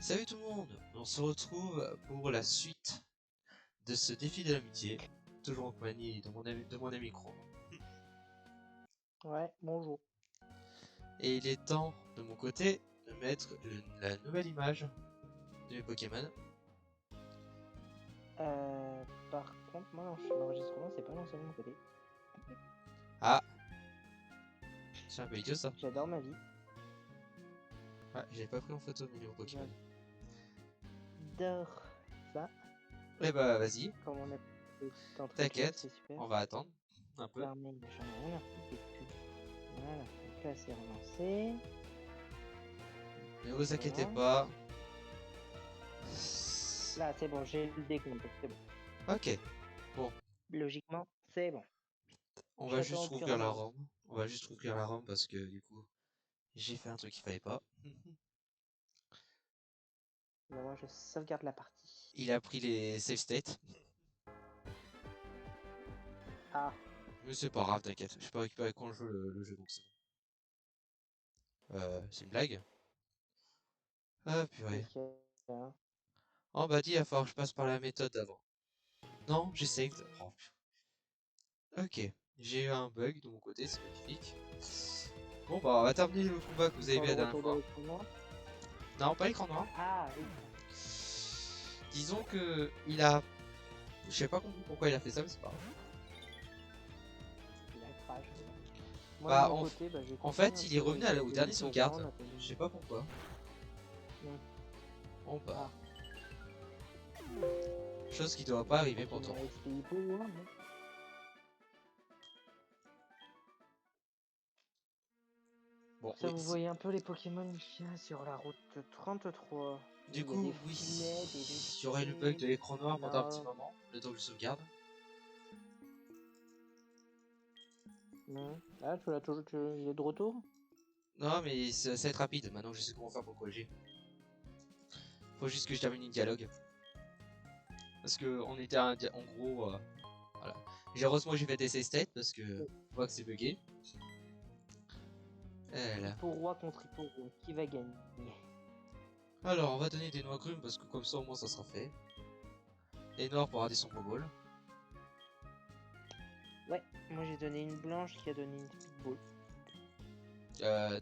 Salut tout le monde, on se retrouve pour la suite de ce défi de l'amitié, toujours en compagnie de mon ami Chrome. Ouais, bonjour. Et il est temps, de mon côté, de mettre la nouvelle image de mes Pokémon. Par contre, moi, l'enregistrement, c'est pas lancé de mon côté. Ah, c'est un peu idiot ça. J'adore ma vie. Ah, j'ai pas pris en photo mes nouveaux Pokémon. J'adore ça. Eh bah vas-y, Comme on a t'inquiète, c'est super. on va attendre un peu. Fermé, j'en ai rien à foutre des pubs. Voilà, donc là, c'est relancé. Ne vous inquiétez Voilà. pas. Là, c'est bon, j'ai le décompte, c'est bon. Ok, bon, Logiquement, c'est bon. on va juste J'attends au pur et rouvrir à la mesure. ROM. On va juste rouvrir la ROM parce que du coup, j'ai fait un truc qu'il fallait pas. Mais moi, je sauvegarde la partie. Il a pris les save states. Ah, Mais c'est pas grave, t'inquiète. Je peux récupérer quand je joue le jeu, donc c'est bon. C'est une blague? Ah, purée. qu'est-ce qu'il y a? Oh bah dis, il va falloir que je passe par la méthode d'avant. Non, j'ai saved. Oh, ok. J'ai eu un bug de mon côté, c'est magnifique. Bon bah, on va terminer le combat que vous avez Quand vu le la dernière retour de fois. l'écran noir. Non, pas l'écran noir. Ah, oui. Disons que il a... Je sais pas pourquoi il a fait ça, mais c'est pas grave. Il a crash. Moi, Bah, de mon côté, j'ai en continué fait, un il est peu revenu au essayer dernier pour sauvegarde. voir, Je sais pas pourquoi. Bon bah... Chose qui doit pas arriver pourtant. Bon, Ça, oui, vous voyez un peu les Pokémon qu'il y a sur la route 33. du Il y a coup, des oui, filets, des il y aurait le bug de l'écran noir pendant un petit là. moment, le temps que je sauvegarde. Ah, tu l'as toujours, il est de retour? Non, mais ça va être rapide, maintenant que je sais comment faire pour corriger. Faut juste que je termine une dialogue. Parce que on était en gros, voilà. Heureusement j'ai fait des save states parce que je vois que c'est bugué. Roi contre Roi, qui va gagner? Alors on va donner des noix grumes parce que comme ça au moins ça sera fait. Et noir pour avoir des sombres balls. Ouais, moi j'ai donné une blanche qui a donné une speedball.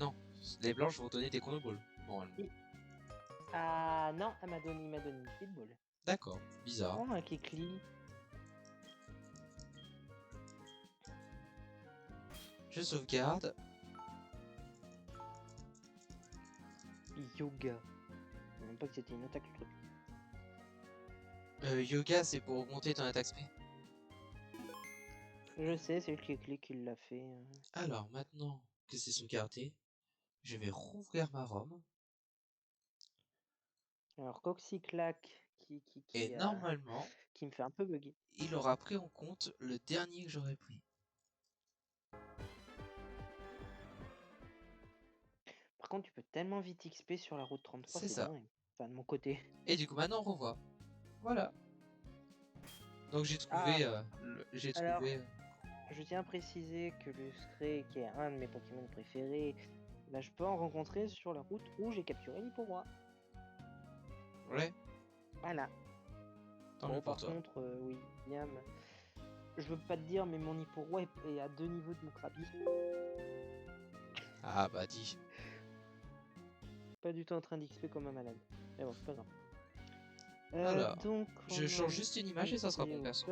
Non, les blanches vont donner des chronoballs. Normalement. Ah non, il m'a donné une speedball. D'accord, bizarre. Oh, un Kekli. Je sauvegarde. Yoga. Je savais même pas que c'était une attaque le truc. Yoga c'est pour augmenter ton attaque speed. Je sais, c'est le Kekli qui l'a fait. Alors maintenant que c'est sauvegardé, je vais rouvrir ma ROM. Alors Coxyclac Et normalement, qui me fait un peu bugger. il aura pris en compte le dernier que j'aurais pris. Par contre, tu peux tellement vite XP sur la route 33, C'est c'est ça. dingue. Enfin, de mon côté. Et du coup, maintenant on revoit. Voilà. Donc j'ai trouvé. Alors, je tiens à préciser que le Scray, qui est un de mes Pokémon préférés, bah, je peux en rencontrer sur la route où j'ai capturé l'Hippopotamus. Ouais. Voilà. Tant mieux pour Par toi. contre, William, je veux pas te dire, mais mon Hippopotamus est à 2 niveaux de mon Krabi. Ah bah dis. Pas du tout en train d'XP comme un malade. Mais bon, c'est pas grave. Alors, Donc, je change juste une image et ça sera bon perso.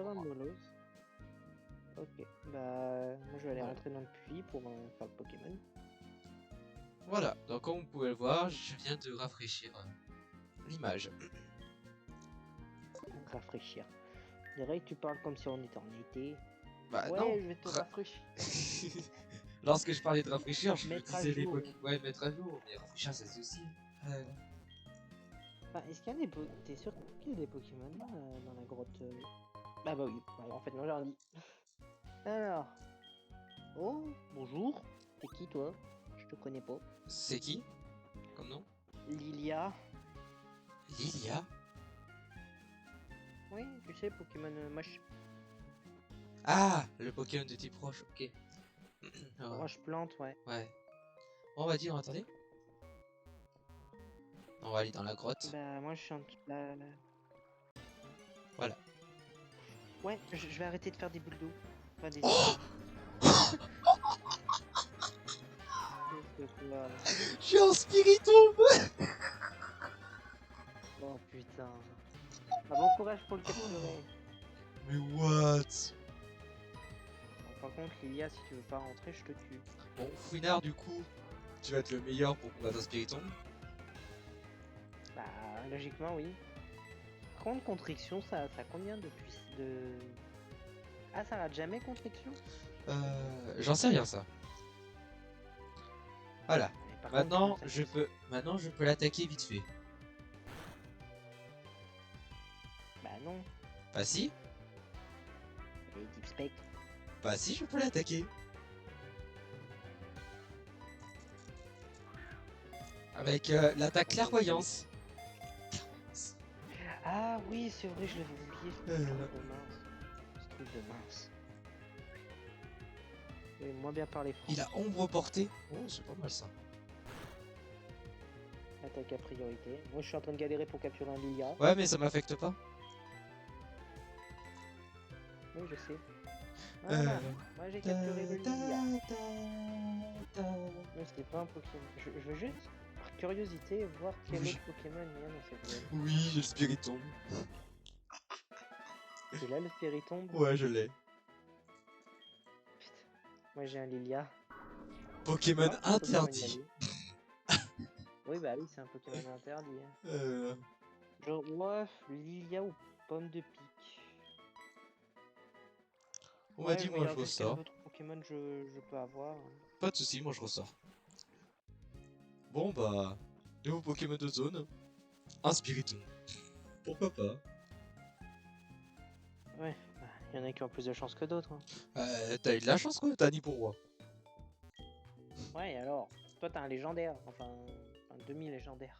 Ok, bah moi je vais aller Voilà. rentrer dans le puits pour faire le Pokémon. Voilà, donc comme vous pouvez le voir, je viens de rafraîchir l'image. Rafraîchir. Je dirais que tu parles comme si on était en été. Bah Ouais, non. je vais te rafraîchir. Lorsque je parlais de rafraîchir, je Mettre à disais les jour. Pokémon. Ouais, mettre à jour, mais rafraîchir ça c'est aussi. Enfin, est-ce qu'il y a des T'es sûr qu'il y a des Pokémon dans la grotte Ah bah oui, ouais, en fait non, j'ai rien dit. Alors. Oh, bonjour. T'es qui toi? Je te connais pas. C'est qui comme nom? Lilia. Lilia? Oui, tu sais, Pokémon moche. Ah, le Pokémon de type roche, ok. Roche plante, ouais. Ouais. On va dire, attendez. On va aller dans la grotte. Bah, moi je suis en Voilà. Ouais, je vais arrêter de faire des boules d'eau. Enfin, des Oh, Qu'est-ce que quoi? j'ai un spiritombe. Oh putain. Ah, bon courage pour le capturer. Mais what? Bon, par contre, Lilia, si tu veux pas rentrer, je te tue. Bon, Fouinard, du coup, tu vas être le meilleur pour combattre un spiritombe. Bah, logiquement, oui. Par contre, contriction, ça a combien de Ah, ça rate jamais contriction? J'en sais rien ça. Voilà. Mais par Maintenant, contre, je peux l'attaquer vite fait. Bah non. Bah si, Et Deep Spec. bah si, je peux l'attaquer. Avec l'attaque clairvoyance. Ah oui, c'est vrai, je l'avais oublié, ce truc de mince. Ce truc de mince. Oui, moins bien parler français. Il a ombre portée. Oh, c'est pas mal ça. Attaque à priorité. Moi, je suis en train de galérer pour capturer un Lilia. Ouais, mais ça m'affecte pas. Oui, je sais. Voilà. Moi, j'ai capturé le Lilia. Mais c'est pas un Pokémon. Je veux juste, par curiosité, voir quel Oui. autre Pokémon il y a dans cette zone. Oui, j'ai le spiritombe. C'est là le Spiritombe. Ouais, je l'ai. Putain. Moi, j'ai un Lilia. Pokémon Non, c'est un Pokémon interdit. Yali. Oui, bah oui, c'est un Pokémon interdit. Hein. Euh, Genre, moi, Lilia ou Pomme de Pique. On m'a Ouais, dit, je moi je regarde juste quel ressors. autre Pokémon je peux avoir. Pas de soucis, moi je ressors. Bon bah, nouveau Pokémon de zone. Un spiritombe. Pourquoi pas? Ouais, bah, y en a qui ont plus de chance que d'autres. Hein. T'as eu de la chance quoi, t'as ni pour moi. Ouais, et alors, toi t'as un légendaire, enfin un demi-légendaire.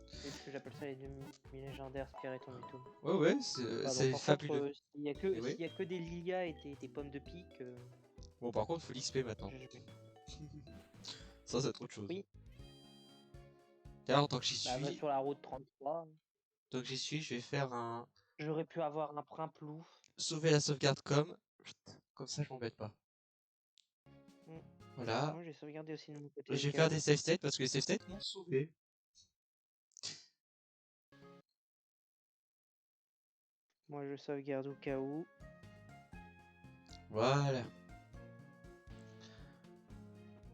C'est ce que j'appelle ça les demi-légendaires Spiritomb et tout. Ouais, ouais, Bah, c'est par fabuleux. contre, s'il y a Eh oui. que des Lilia et des pommes de pique, Bon, par contre, faut l'XP maintenant. Ça, c'est autre chose. Oui, D'ailleurs, tant que j'y bah, va suis, sur la route 33. je vais faire un J'aurais pu avoir un Prinplu. sauver la sauvegarde comme ça, je m'embête pas. Mm. Voilà. Moi j'ai sauvegardé aussi de mon côté. Je vais Au cas faire où. des save states parce que les save states m'ont sauvé. Moi je sauvegarde au cas où. Voilà.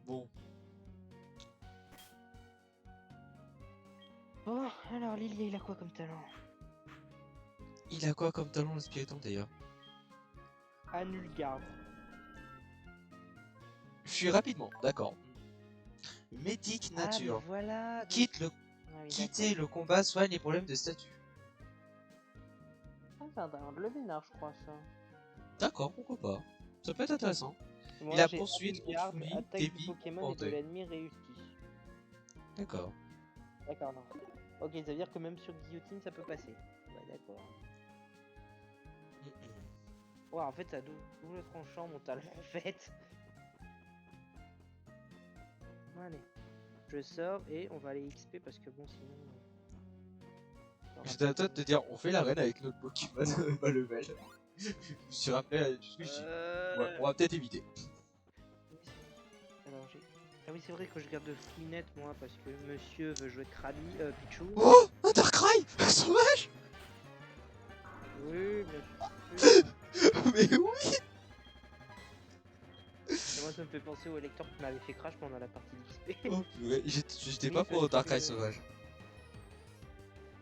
Bon. Oh, alors Lilia il a quoi comme talent? Il a quoi comme talent le spiritombe d'ailleurs? Annule garde. Je suis rapidement, d'accord. Médic Ah, mais nature. voilà. Ah oui, Quitter le combat soigne les problèmes de statut. ah, c'est un talent de Levinar, je crois ça. D'accord, pourquoi pas. Ça peut être intéressant. Moi Il a j'ai poursuite, Annule garde, folie, attaque du débit, Pokémon et de orgueil. l'ennemi réussi. D'accord. D'accord, non. Ok, ça veut dire que même sur guillotine ça peut passer. Ouais, d'accord. Ouais, en fait, ça double tranchant mon talent en fait. Allez, je sors et on va aller XP parce que bon, sinon. J'étais à toi de te dire, on fait l'arène avec notre Pokémon bas level. Je me suis rappelé tout ce que je dis. Ouais, on va peut-être éviter. Alors, ah oui, c'est vrai que je garde de fouinette moi parce que monsieur veut jouer Krabi, Pichu. Oh, un Darkrai sauvage. Oui, bien sûr. Mais oui. Et moi, ça me fait penser au lecteur qui m'avait fait crash pendant la partie d'XP. Oh purée, j'étais Oui, pas pour parce Darkrai que- sauvage.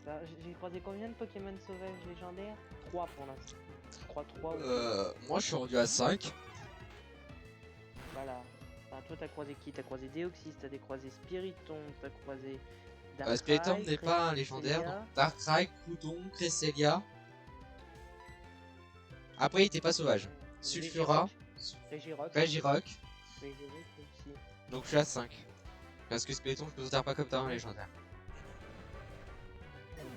Bah, j'ai croisé combien de Pokémon sauvages légendaires? 3 pour l'instant. Je crois 3 ou 2. Moi je suis rendu à 5. Voilà. Enfin, toi, t'as croisé qui? T'as croisé Deoxys, t'as croisé Spiritomb, t'as croisé Darkrai, Spiritomb n'est pas un légendaire, Cresselia. donc Darkrai, Coudon, Cresselia. Après il était pas sauvage. Sulfura, Regirock. Regirock. Regirock aussi. Donc je suis à 5. Parce que Spiritomb je considère pas comme talent légendaire.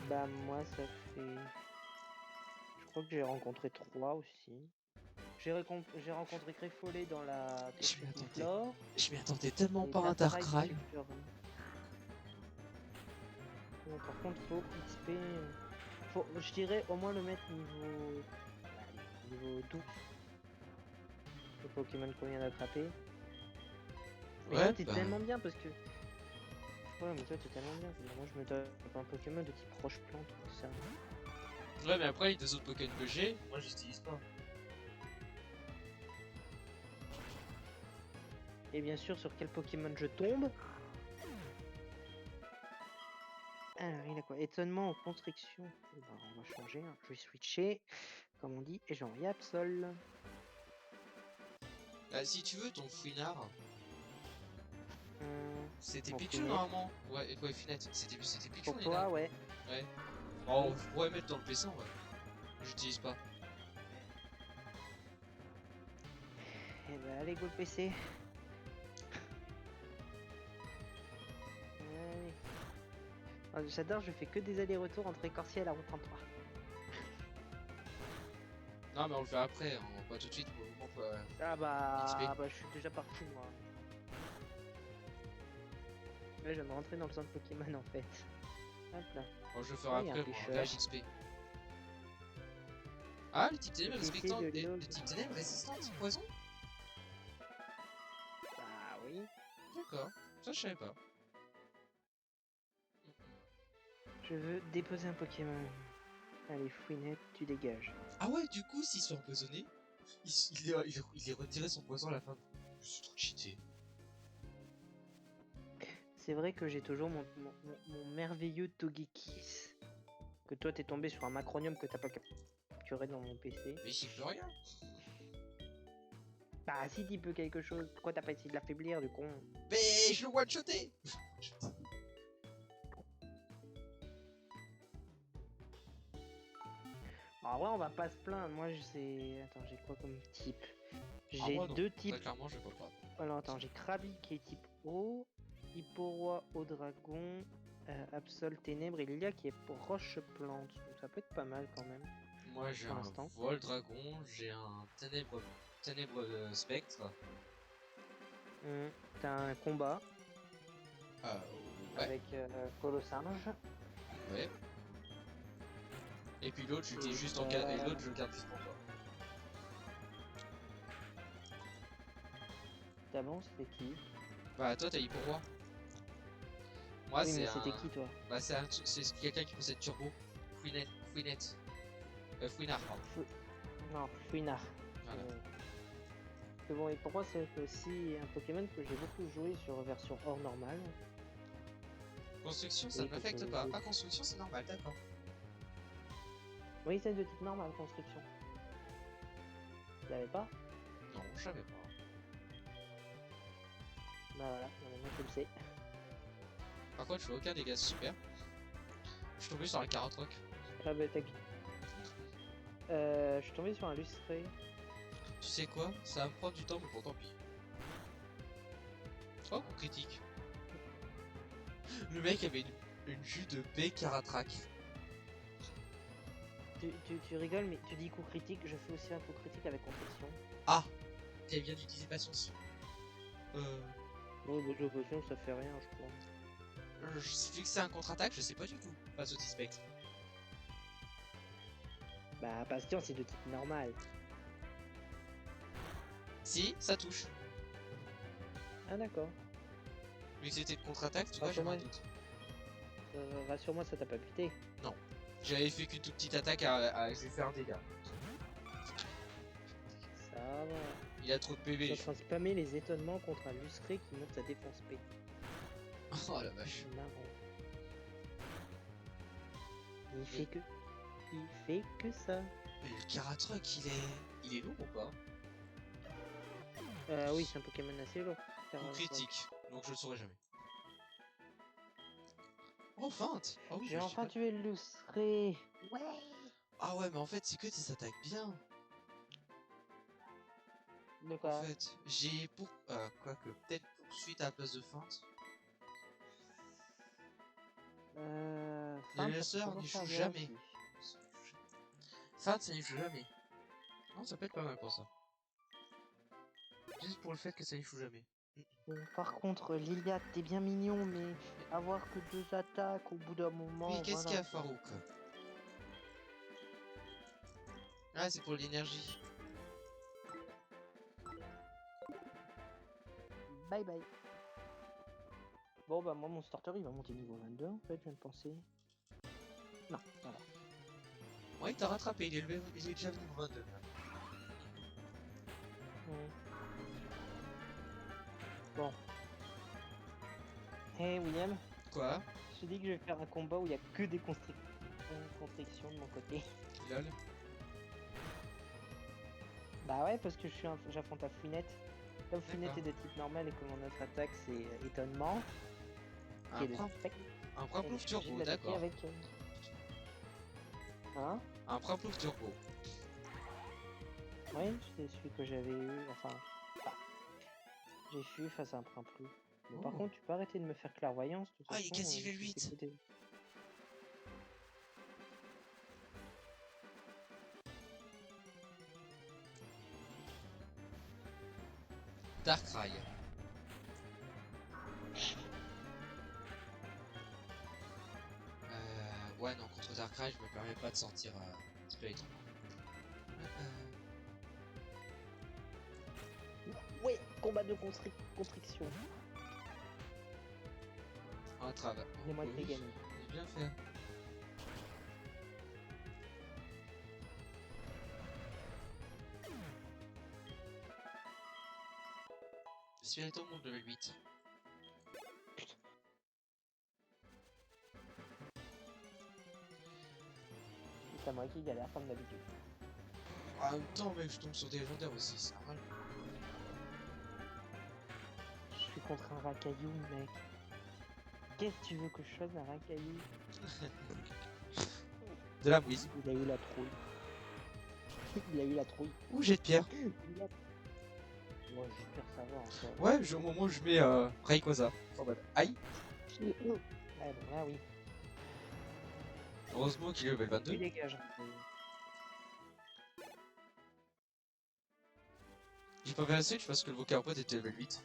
Bah, moi, ça fait. Je crois que j'ai rencontré 3 aussi. J'ai rencontré Greffollet dans la Je m'y attendais. Flore. Je m'y attendais tellement Et pas à un Darkrai Darkrai. Sulfuron. Bon, par contre, faut XP. Faut, je dirais au moins le mettre niveau. Niveau 12. Le Pokémon qu'on vient d'attraper. Mais toi, Ouais, t'es bah... tellement bien parce que. Ouais, mais toi, t'es tellement bien. Moi, je me tape un Pokémon de type roche plante, ça. Ouais, mais après, les deux autres Pokémon que j'ai, moi, j'utilise pas. Et bien sûr, sur quel Pokémon je tombe? Alors, il a quoi? Étonnement ou constriction? Eh ben, on va changer, hein. Je vais switcher, comme on dit, et j'envoie Absol. Bah, si tu veux, ton Fouinard, c'était Mon Pichu Fouinette. normalement. Ouais, Finette. C'était Pichu, Pour les toi, nains. ouais. Ouais. Oh, Oui. je pourrais mettre dans le PC, ouais. J'utilise pas. Eh ben, allez, go le PC. Allez. Ah, j'adore, je fais que des allers-retours entre Écorcier et la route 33. Non, mais on le fait après, on pas tout de suite pour le moment, quoi. Ah XP. bah, je suis déjà parti, moi. Là, je viens de rentrer dans le centre Pokémon, en fait. Hop là. Bon, je le ferai Ah, il y a un après, moi, pêcheur. gage XP. Ah, le type ténèbres Essayer respectant... de Le log. type ténèbres résistant au poison. Bah oui. D'accord, ça je savais pas. Je veux déposer un Pokémon. Allez, Fouinette, tu dégages. Ah ouais, du coup, s'il se fait empoisonner, il est retiré son poison à la fin. Je suis trop cheaté. C'est vrai que j'ai toujours mon merveilleux Togekiss. Que toi, t'es tombé sur un macronium que t'as pas capturé dans mon PC. Mais j'y peux rien. Bah, si t'y peux quelque chose, pourquoi t'as pas essayé de l'affaiblir, du con? Mais je le one-shoté. En vrai, on va pas se plaindre. Moi, je sais. Attends, j'ai quoi comme type? Ah, J'ai moi, non. deux Très types. clairement, je peux pas. Alors, attends, j'ai Krabi qui est type eau, Hipporoi au dragon, Absol ténèbres et Lilia qui est pour roche plante. Donc, ça peut être pas mal quand même. Moi, j'ai Pour un l'instant. vol dragon, j'ai un ténèbre spectre. T'as un combat Ouais, avec Colossinge. ouais. Et puis l'autre, j'utilise juste en t'as- et l'autre, je le garde juste pour toi. D'avant, c'était qui? Bah, toi, t'as Hipporoi. Moi, Oui, c'est mais un. c'était qui toi? Bah, c'est quelqu'un qui possède Turbo. Fouinette. Fouinard, pardon. Non, Fouinard. Voilà. Mais bon, et pour moi, c'est aussi un Pokémon que j'ai beaucoup joué sur version hors normale. Construction, ça Oui, ne m'affecte parce pas. que- Ah, construction, c'est normal, d'accord. Oui, c'est de type normal, construction. Tu l'avais pas? Non, je savais pas. Bah voilà, maintenant tu le sais. Par contre, je fais aucun dégâts super. Je suis tombé sur un Carotroc. Ah bah t'as... je suis tombé sur un lustré. Tu sais quoi? Ça va me prendre du temps, mais bon, tant pis. Oh, coup critique. Le mec avait une vue de B Caratrac. Tu rigoles, mais tu dis coup critique, je fais aussi un coup critique avec construction. Ah! Elle vient d'utiliser patience. Bon, bah, l'opposition, ça fait rien, je crois. Vu que c'est un contre-attaque, je sais pas du tout. Face au T-Spectre. Bah, Bastion, c'est de type normal. Si, ça touche. Ah d'accord. Vu que c'était de contre-attaque, tu Ah, vois, j'avais un dommage. doute. Rassure-moi, ça t'a pas buté. Non. J'avais fait qu'une toute petite attaque je vais faire un dégât. Ça va. Il a trop de Je suis PV. en train de spammer les étonnements contre un lustré qui monte sa défense P. Oh la vache. C'est marrant. Il fait que... Il fait que ça. Mais le Caratroc, il est lourd ou pas? Oui, c'est un Pokémon assez lourd. Ou critique, donc je le saurai jamais. Oh, feinte! Ah oui, J'ai bah, enfin tué le lustré. Ouais. Ah ouais, mais en fait, c'est que des attaques bien. De En quoi? fait, j'ai pour... quoique, peut-être poursuite à la place de feinte. Feinte, Les ça peut lanceurs toujours n'y jouent servir jamais. aussi. Feinte, ça n'y joue jamais. Non, ça peut être pas mal pour ça. Juste pour le fait que ça n'y joue jamais. Bon, par contre, Lilia, t'es bien mignon, mais avoir que 2 attaques au bout d'un moment, Oui, qu'est-ce qu'il y voilà. a, Farouk? Ah, c'est pour l'énergie. Bye bye. Bon, bah moi, mon starter, il va monter niveau 22, en fait, je viens de penser. Non, voilà. Ouais, il t'a rattrapé, il est déjà niveau 22. Bon. Hey, William, Quoi? je te dis que je vais faire un combat où il y a que des constrictions de mon côté. Lol. Bah ouais, parce que j'affronte la Fouinette. Comme Fouinette D'accord. est de type normal et que mon autre attaque c'est étonnement, qui est de type spectre, Un elle Primplouf est obligée de turbo, l'attaquer d'accord. avec... Hein? Un Primplouf turbo. Oui, c'est celui que j'avais eu, enfin... bah, j'ai fui face à un Primplu. Mais par Oh. contre, tu peux arrêter de me faire clairvoyance, de toute Ah, il est façon, quasi level tu 8. sais que t'es- Darkrai. Ouais, non, contre Darkrai, je me permets pas de sortir Spiritomb. Ouais, combat de constriction. Un travers. Et moi, je vais gagner. J'ai bien fait. Spiritomb monte level 8. C'est à moi qui galère comme d'habitude. En même temps, mec, je tombe sur des légendaires aussi, c'est normal. Je suis contre un racaillou, mec. Qu'est-ce que tu veux que je fasse d'un racaillou? De la brise. Il a eu la trouille. Il a eu la trouille. Ouh, j'ai de pierre. Moi, j'espère savoir encore. Ouais, au moment où je mets Rayquaza. En mode aïe. Ouais, bon, là, oui. Heureusement qu'il est level Tu 22. dégages. J'ai pas fait la switch parce que le Vocarbot était level 8.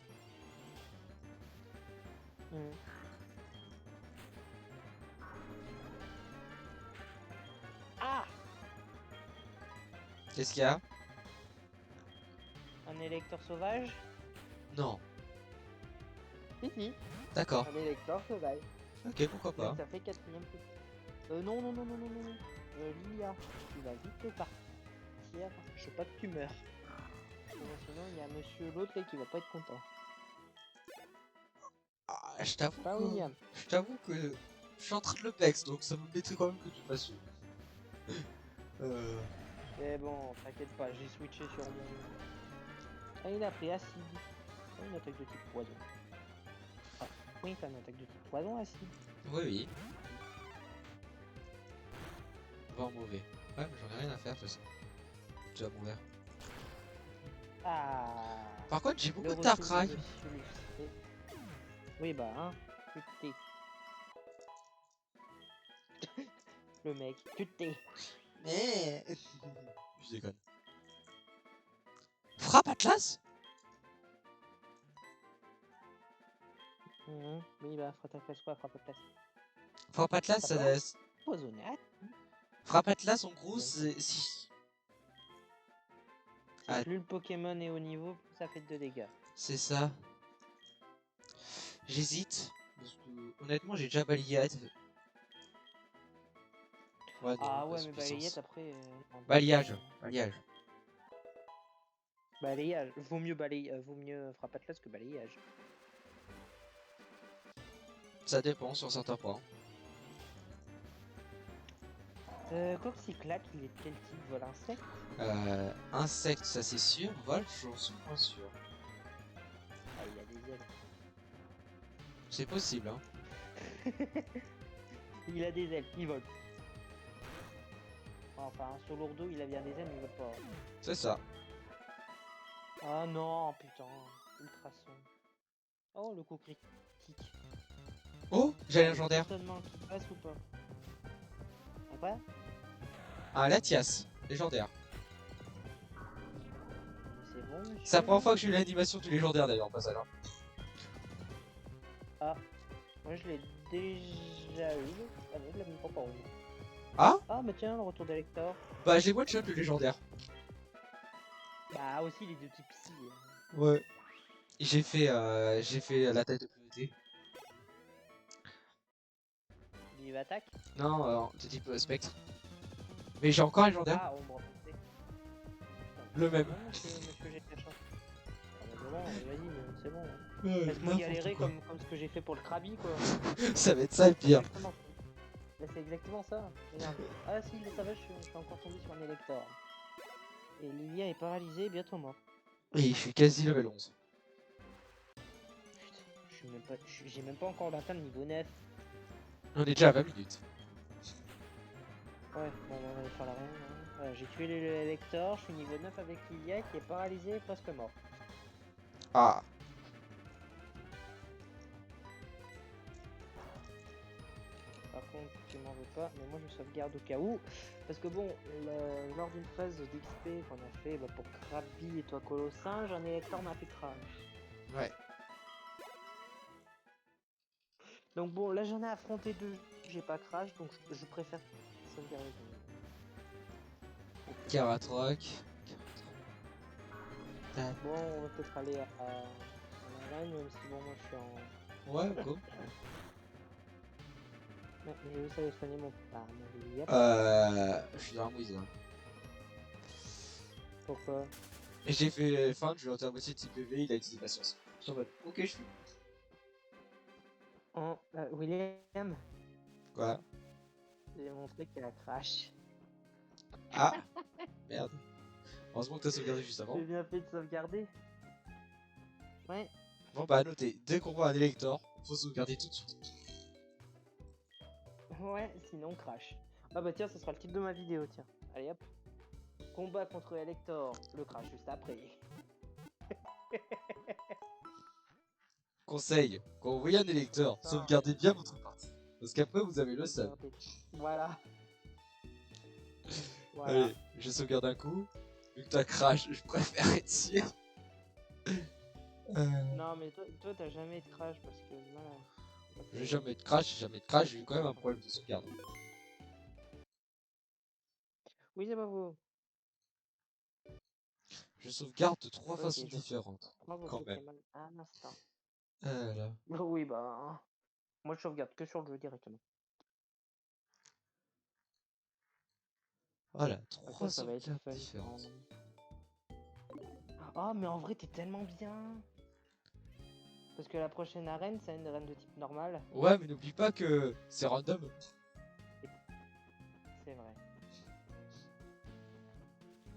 Ah! Qu'est-ce qu'il y a? Un électeur sauvage? Non. Si. D'accord. Un électeur sauvage. Ok, pourquoi pas. Ça fait 4ème petit. Non. Lilia, tu vas vite te partir. Je veux pas que tu meurs. Sinon, il y a monsieur l'autre là qui va pas être content. Ah, je t'avoue Pas que... William. Je t'avoue que... Je suis en train de le pex, donc ça me mettrait quand même que tu fasses... Mais bon, t'inquiète pas, j'ai switché sur mon... Ah, il a pris acide. Ah, une attaque de type poison. Ah, oui, t'as une attaque de type poison acide. Oui. Vent mauvais. Ouais, mais j'en ai rien à faire de toute façon. Tu vas mourir. Ah. Par contre, j'ai beaucoup Le de retour Darkrai. de Monsieur Lucé. Oui, bah, hein. Tu te tais. Le mec, tu te tais. Mais... Je déconne. Frappe Atlas? Oui, bah, frappe à place quoi, frappe à place. Frappe Atlas, ça... Poisonné. Frappe Atlas, en gros, c'est... Si... Ah, Plus le Pokémon est au niveau, plus ça fait de dégâts. c'est ça. J'hésite. Parce que, honnêtement, j'ai déjà balayé. Ouais, non, Ah pas ouais, sous mais puissance. balayette après... Balayage. Balayage. Vaut mieux frappe atlas que balayage. Ça dépend sur certains points. Corcyclac, il est de quel type? Vol insecte? Insecte, ça c'est sûr. Vol, j'en suis moins sûr. Ah, il a des ailes. C'est possible, hein. Il a des ailes, il vole. Enfin, sur lourdeau, il a bien des ailes, mais il vole pas. C'est ça. Ah non, putain. Ultrason. Oh, le coup critique. Oh, j'ai un légendaire. Étonnement qui passe ou pas? Ah, quoi? Un Latias. Légendaire. C'est bon, monsieur. C'est la première fois que j'ai eu l'animation du légendaire d'ailleurs, en passage. Ah, moi je l'ai déjà eu. Ah non, je l'ai même pas encore eu. Ah Ah, mais tiens, le retour d'Elector. bah j'ai one shot le légendaire. Bah, aussi les deux petits psy. Ouais. J'ai fait la taille de priorité. Il attaque. Non, de type spectre. Mais j'ai encore un légendaire. Ah, ombre foncée. Le même. Non, monsieur, j'ai de la chance. Ah, bah, voilà, vas-y, mais c'est bon. Ouais, Laisse-moi n'importe galérer quoi. comme ce que j'ai fait pour le Krabi, quoi. Ça va être ça le pire. Exactement. Bah, c'est exactement ça. Regarde. Ah, si, le savage, je suis encore tombé sur un Elector. Et Livia est paralysée, bientôt mort. Oui, je suis quasi level 11. Putain, j'ai même pas encore atteint le niveau 9. On est déjà à 20 minutes. Ouais, bon, on va aller faire la reine. Voilà, j'ai tué l'Elector, je suis niveau 9 avec Livia qui est paralysée et presque mort. Ah. Par contre, tu m'en veux pas, mais moi je sauvegarde au cas où. Parce que bon, lors d'une phase d'XP qu'on a fait pour Krabi et toi Colossinge, un Elector m'a fait crash. Ouais. Donc bon, là j'en ai affronté deux, j'ai pas crash, donc je préfère sauvegarder. Karatroc. Bon, on va peut-être aller à l'arène, même si bon, moi je suis en... Ouais, go. Ouais, je vais aller soigner mon... Ah, mon Livia. Je suis dans la mouise là. Pourquoi? Et j'ai fait fin, je lui ai à moitié de type PV, il a utilisé patience. Je suis en mode, ok, je suis. Oh, William, Quoi? j'ai montré qu'il a crash. Ah. Merde. Heureusement que t'as sauvegardé juste avant. J'ai bien fait de sauvegarder. Ouais. Bon bah à noter, dès qu'on voit un élector, faut sauvegarder tout de suite. Ouais, sinon crash. Ah bah tiens, ce sera le titre de ma vidéo, tiens. Allez hop. Combat contre Elector, le crash juste après. Conseil, quand vous voyez un électeur, sauvegardez bien votre partie. Parce qu'après vous avez le seum. Voilà. Voilà. Allez, je sauvegarde un coup. Vu que t'as crash, je préfère être sûr. Non mais toi t'as jamais de crash parce que voilà. J'ai jamais de crash, j'ai eu quand même un problème de sauvegarde. Oui, c'est pas vous. Je sauvegarde de 3 Ok, façons je différentes. prends vos Quand même. Pokémon un instant. Là. Oui, bah. Moi je sauvegarde que sur le jeu directement. Voilà, Ah, 3 ça va être sauvegardes fun. différentes. Ah, mais en vrai, t'es tellement bien. Parce que la prochaine arène, c'est une arène de type normal. Ouais, mais n'oublie pas que c'est random. C'est vrai.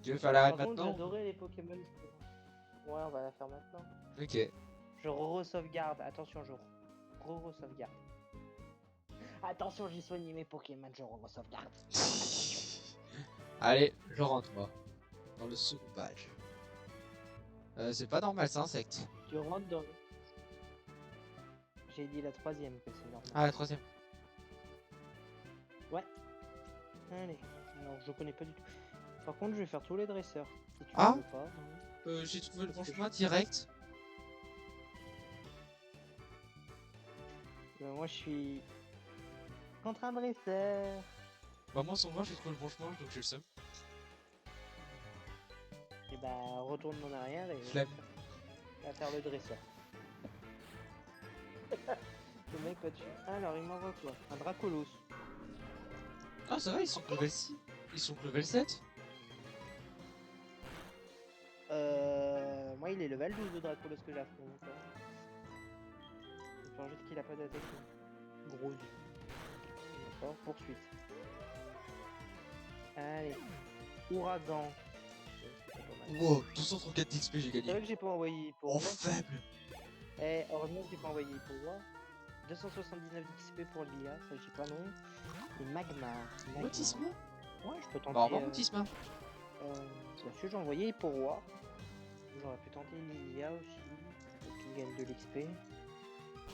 Tu veux faire l'arène Par contre, maintenant? j'adorais les Pokémon. Ouais, on va la faire maintenant. Ok. Je re-sauvegarde. Attention, je re-sauvegarde. Attention, j'ai soigné mes Pokémon, je re-sauvegarde. Allez, je rentre moi. Dans le second badge. C'est pas normal, c'est insecte. Tu rentres dans... J'ai dit la troisième que c'est normal. Ah, la troisième. Ouais. Allez. Alors, je connais pas du tout. Par contre, je vais faire tous les dresseurs. Si tu Ah veux pas. Hein. J'ai trouvé le bon Parce que chemin direct. Moi, je suis contre un dresseur. Bah moi, sans moi, j'ai trouvé le bon chemin, donc j'ai le seum. Et bah, retourne en arrière et Flemme. va faire le dresseur. Le mec va dessus. Alors, il m'envoie quoi? Un Dracolos. Ah, ça va, ils sont que level 6. Ils sont que level 7. Moi, il est level 12 de Dracolos que j'affronte. Il faut juste qu'il a pas d'attaque. Gros yeux. D'accord, poursuite. Allez. Ouragan. Wow, 234 d'XP, j'ai C'est gagné. vrai que j'ai pas envoyé pour Oh, moi. faible. Eh, heureusement que j'ai pas envoyé pour moi. 279 d'XP pour l'IA, ça je dis pas non. Et Magma. Motisma. Ouais, je peux tenter. Bah, au revoir, Motisma. Bien sûr, j'ai envoyé pour roi. J'aurais pu tenter l'IA aussi. Pour qu'il gagne de l'XP.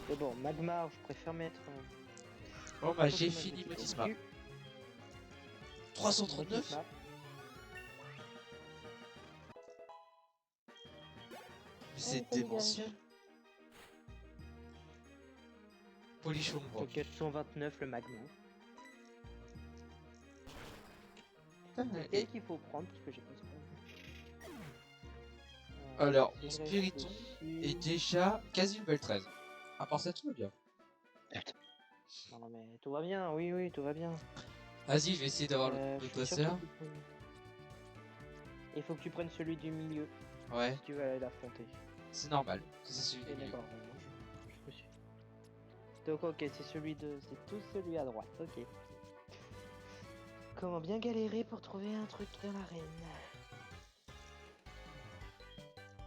Mais bon, Magmar, je préfère mettre. Bon, bah, j'ai fini Motisma. 339. Motisma. C'est démentiel. Polichon, bon. Donc 429 le magma. Lequel qu'il faut prendre parce que j'ai pas spoilé. Alors, si mon je Spiriton réfléchis- est déjà quasi level 13. À part ça, tout va bien. Non mais tout va bien, oui oui tout va bien. Vas-y, je vais essayer d'avoir Je le suis sûr bosseur. que tu peux- Il faut que tu prennes celui du milieu Ouais, si tu veux aller l'affronter. c'est normal. C'est celui Ok, du milieu. d'accord, je me suis. Donc ok, c'est c'est tout celui à droite, ok. Comment bien galérer pour trouver un truc dans l'arène.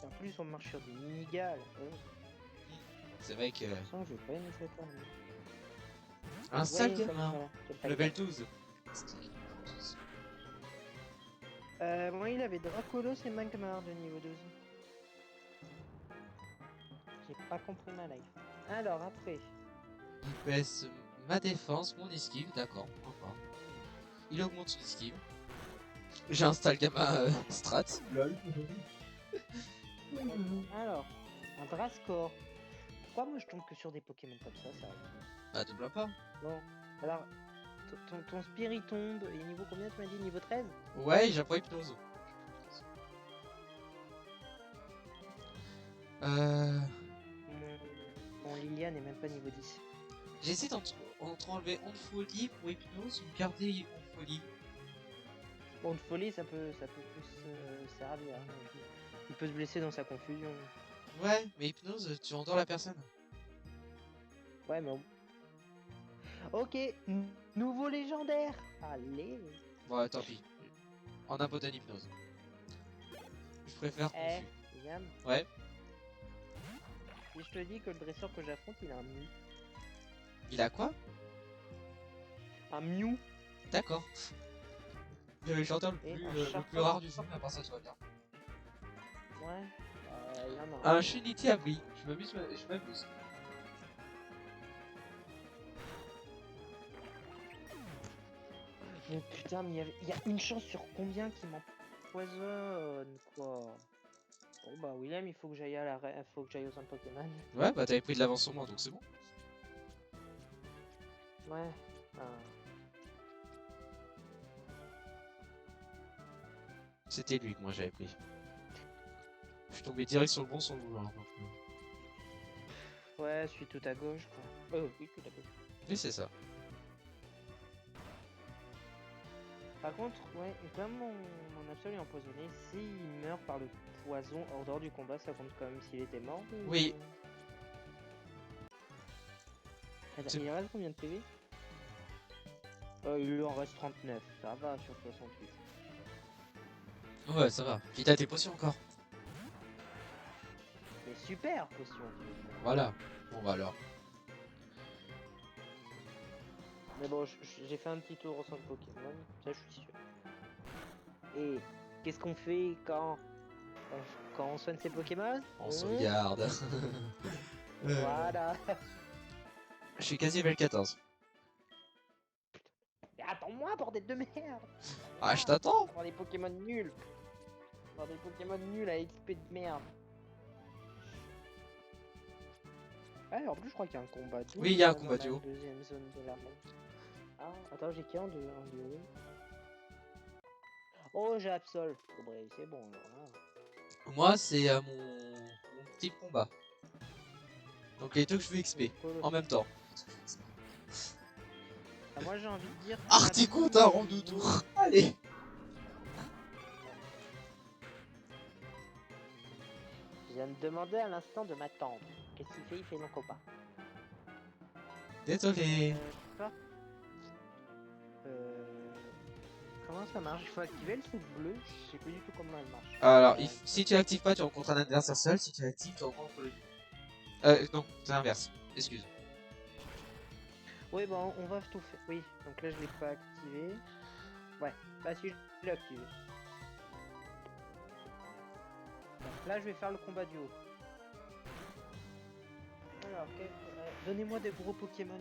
En plus on marche sur des minigales. C'est vrai que... De toute façon je vais pas aimer cette arme. Un sale Oui, gamin. voilà, c'est pas Level grave. 12. Moi il avait Dracolos et Magmar de niveau 12. J'ai pas compris ma life. Alors après. Il baisse ma défense, mon esquive, d'accord, pourquoi pas. Il augmente son esquive. J'ai un sale gamin strat. Lol. Alors, un Drascore. Pourquoi moi je tombe que sur des Pokémon comme ça arrive. Bah, te plains pas. Bon, alors, ton Spirit tombe, et niveau combien tu m'as dit? Niveau 13? Ouais, j'apprends hypnose. Mon Liliane est même pas niveau 10. J'essaie d'entre enlever Onde Folie pour hypnose ou garder Onde Folie. Bon, de folie, ça peut plus servir. Hein. Il peut se blesser dans sa confusion. Ouais, mais hypnose, tu endors la personne. Ouais, mais... Ok, nouveau légendaire. Allez. Ouais, tant pis. En abandonne hypnose. Je préfère Eh, confus. Yam. Ouais. Si je te dis que le dresseur que j'affronte, il a un Mew. Il a quoi? Un Mew. D'accord. Le chanteur Et un le Charpent. plus rare du jeu, mais à part ça, tout va bien. Ouais. Il y en a Un Shinity Abri. Je m'amuse. Mais putain, mais il y a une chance sur combien qui m'empoisonne, quoi. Bon bah William, il faut que j'aille faut que j'aille au centre Pokémon. Ouais, bah t'avais pris de l'avance sur moi, donc c'est bon. Ouais. C'était lui que moi j'avais pris. Je suis tombé direct sur le bon sans le vouloir. Donc, Ouais, je suis tout à gauche, quoi. Oui, tout à gauche. oui, c'est ça. Par contre, ouais, comme mon Absol est empoisonné, s'il meurt par le poison hors dehors du combat, ça compte comme s'il était mort ou... Oui. Attends, C'est- il reste combien de PV? Il lui en reste 39, ça va sur 68. Ouais, ça va. Puis t'as tes potions encore. Mais super potion. Voilà. Bon, bah alors. Mais bon, j'ai fait un petit tour au centre Pokémon, ça je suis sûr. Et qu'est-ce qu'on fait quand on soigne ses Pokémon? On sauvegarde. Voilà. Je suis quasi level 14. Mais attends-moi, bordel de merde. Ah, je t'attends. Avoir des Pokémon nuls. Avoir des Pokémon nuls à XP de merde. Ouais, en plus je crois qu'il y a un combat duo. Oui, il y a un dans combat la duo. deuxième zone de la map. Ah, attends, j'ai qui en duo? Oh, j'ai Absol. Oh, bah, c'est bon, alors là. Moi, c'est mon petit combat. Donc les deux que je veux XP en même temps. Ah, moi j'ai envie de dire. Artico d'un rond de tour. Allez. Je viens de demander à l'instant de m'attendre. Qu'est-ce qu'il fait? Il fait non combat. Désolé. Quoi Comment ça marche? Il faut activer le truc bleu. Je sais plus du tout comment elle marche. Alors, si tu l'actives pas, tu rencontres un adversaire seul. Si tu l'actives, tu rencontres le... non, c'est l'inverse. Excuse. Oui, bon, on va tout faire. Oui, donc là je l'ai pas activé. Ouais, bah si, je l'ai activé. Donc là je vais faire le combat duo. Alors, donnez-moi des gros Pokémon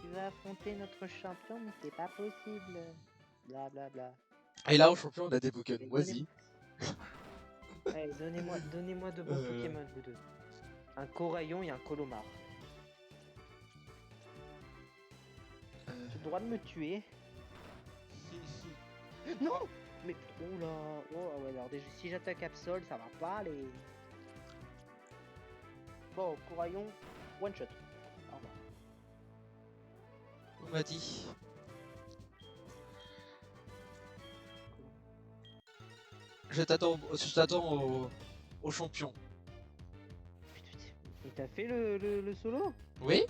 qui va affronter notre champion, mais c'est pas possible. Bla bla bla. Et là, au champion, on a des Pokémon. Vas-y. Allez, donnez-moi de bons Pokémon, vous deux. Un Coraillon et un Colomar. droit de me tuer. Non. Mais oh là. Oh ah ouais, alors déjà si j'attaque Absol, ça va pas aller. Bon, Couraillon, one shot. Au revoir. On m'a dit. Je t'attends au champion. Et t'as fait le solo? Oui?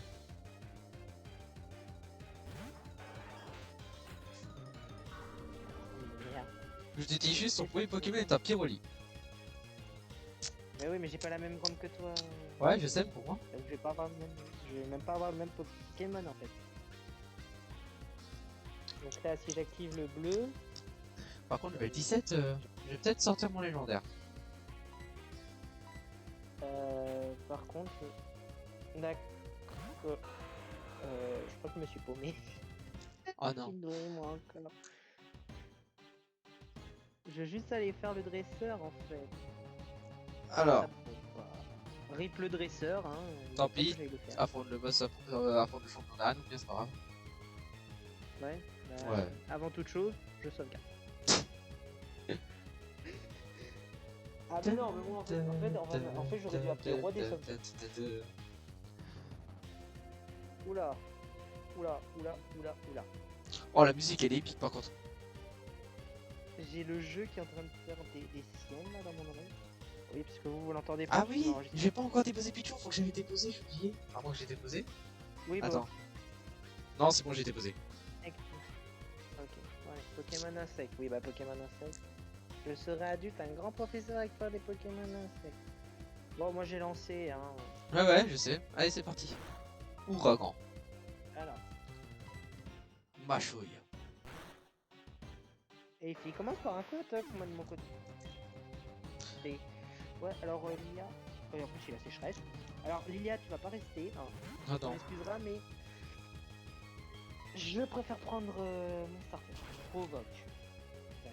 Merde. Je te dis juste, son premier Pokémon est un Pyroli. Mais oui, mais j'ai pas la même grande que toi. Ouais, je sais, pour moi. Donc je vais pas avoir le même. Je vais même pas avoir le même Pokémon en fait. Donc là, si j'active le bleu. Par contre, level 17, je vais peut-être sortir mon légendaire. Par contre. D'accord. Je crois que je me suis paumé. Oh non. Moi encore. Je vais juste aller faire le dresseur en fait. Alors, Rip le dresseur, hein. tant pis, je vais le faire. affronte le boss, affronte le championnat, donc bien c'est pas grave. Ouais, bah, Ouais. Avant toute chose, je sauvegarde. Ah mais non, mais moi en fait j'aurais dû appeler roi des sauvegardes. Oula. Oh, la musique elle est épique par contre. J'ai le jeu qui est en train de faire des siennes là dans mon oreille. Oui, parce que vous l'entendez pas. Ah oui, j'ai pas encore déposé Pichou, faut que j'avais déposé, j'ai oublié. À moins que j'ai déposé. Oui, bon. Attends. Non, c'est bon, j'ai déposé. Ok, ouais, Pokémon insecte. Oui, bah Pokémon insecte. Je serai adulte, un grand professeur avec faire des Pokémon insectes. Bon, moi j'ai lancé, hein. Ouais, je sais. Allez, c'est parti. Ouragan. Alors, Machouille. et il commence par un coup, toi, moi de mon côté. Et... Ouais, alors Lilia. Oh, en plus, il a sécheresse. Alors, Lilia, tu vas pas rester. Hein. Tu Attends. m'excuseras, mais. Je préfère prendre mon starter. Provoque.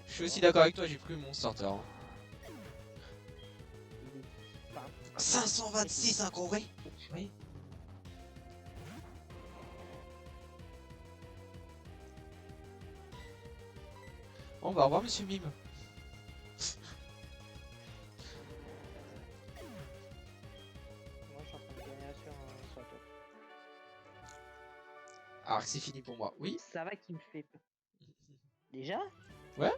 Je suis aussi d'accord avec toi, j'ai pris mon starter. Hein. Enfin, 526 un Corée. Oui. On va revoir Monsieur Mime. moi, je suis en train de gagner sur un tour. Alors c'est fini pour moi. Oui. Ça va qui me fait peur. Déjà? Ouais.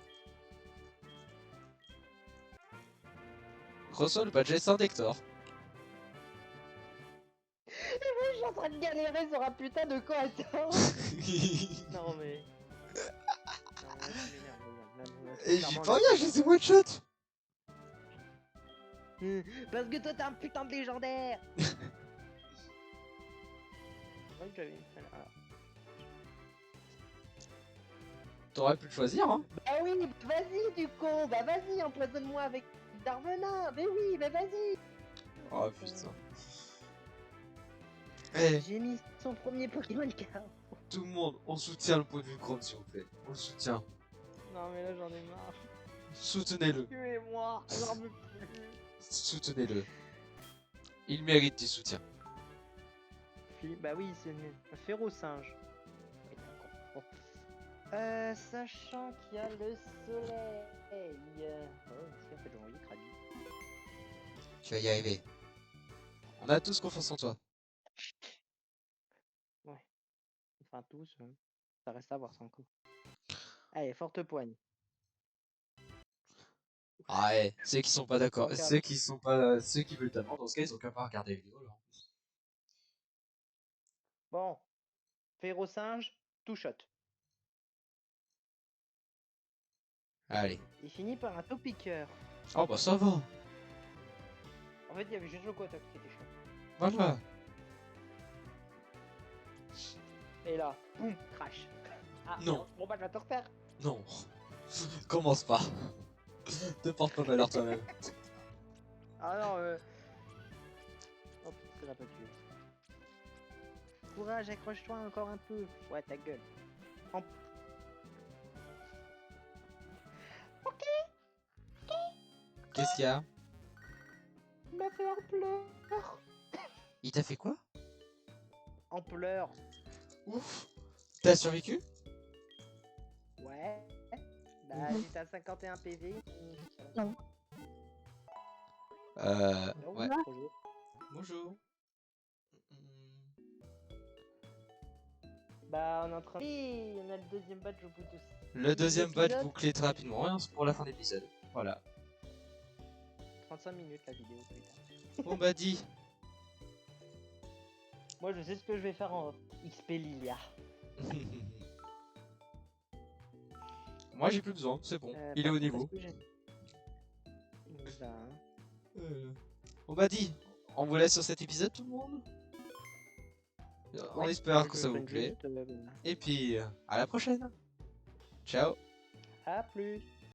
Reçois le badge S1 d'Hector. Je suis en train de galérer sur un putain de quoi, attends. Non mais... Non, là, je m'énerve. Et j'y peux rien, je les ai one shot. Parce que toi t'es un putain de légendaire. T'aurais pu le choisir, hein. Bah oui, vas-y du con, bah vas-y, empoisonne-moi avec Darvenin, mais oui, bah vas-y. Oh putain. Eh, J'ai mis son premier Pokémon KO. tout le monde, on soutient le pot de vue Chrome s'il vous plaît. On le soutient. Non mais là j'en ai marre. Soutenez-le. Tuez-moi, j'en veux plus. Soutenez-le. Il mérite du soutien. Bah oui, c'est un férocinge. Sachant qu'il y a le soleil. Oh, c'est en fait j'ai envie de crâner. Tu vas y arriver. On a tous confiance en toi. Ouais. Enfin tous, ça reste à voir ça encore. Allez, forte poigne. Ah ouais, ceux qui sont pas d'accord, Regarde. ceux qui veulent t'attendre, dans ce cas ils ont qu'à pas regarder la vidéo là. Bon. Férocinge, tout shot. Allez. Il finit par un topiqueur. Oh bah ça va. En fait, il y avait juste le Kotok qui était chaud. Voilà. Et là, boum, crash. Ah, Non. merde. Bon bah, je vais te refaire. Non. Commence pas. Te porte pas malheur toi-même. Ah non, oh putain, ça l'a pas tué. Courage, accroche-toi encore un peu. Ouais, ta gueule. Ok. Qu'est-ce qu'il y a? Il m'a fait en pleurs. Il t'a fait quoi? En pleurs. Ouf. T'as survécu? Ouais. Bah, j'étais à 51 PV. Non. Ouais. Bonjour. Bonjour. Bah, on est en train de... Oui, on a le deuxième badge au bout de... Le deuxième badge épisode. bouclé très rapidement, hein, c'est pour la fin d'épisode. Voilà. 35 minutes la vidéo, putain. Bon bah dit. Moi, je sais ce que je vais faire en off. XP Lilia. Moi j'ai plus besoin, c'est bon. Il est au niveau. Bah, Bon bah dit. On vous laisse sur cet épisode tout le monde. On ouais, espère que je ça fais vous une plaît. minute, Et puis à la prochaine. Ciao. à plus.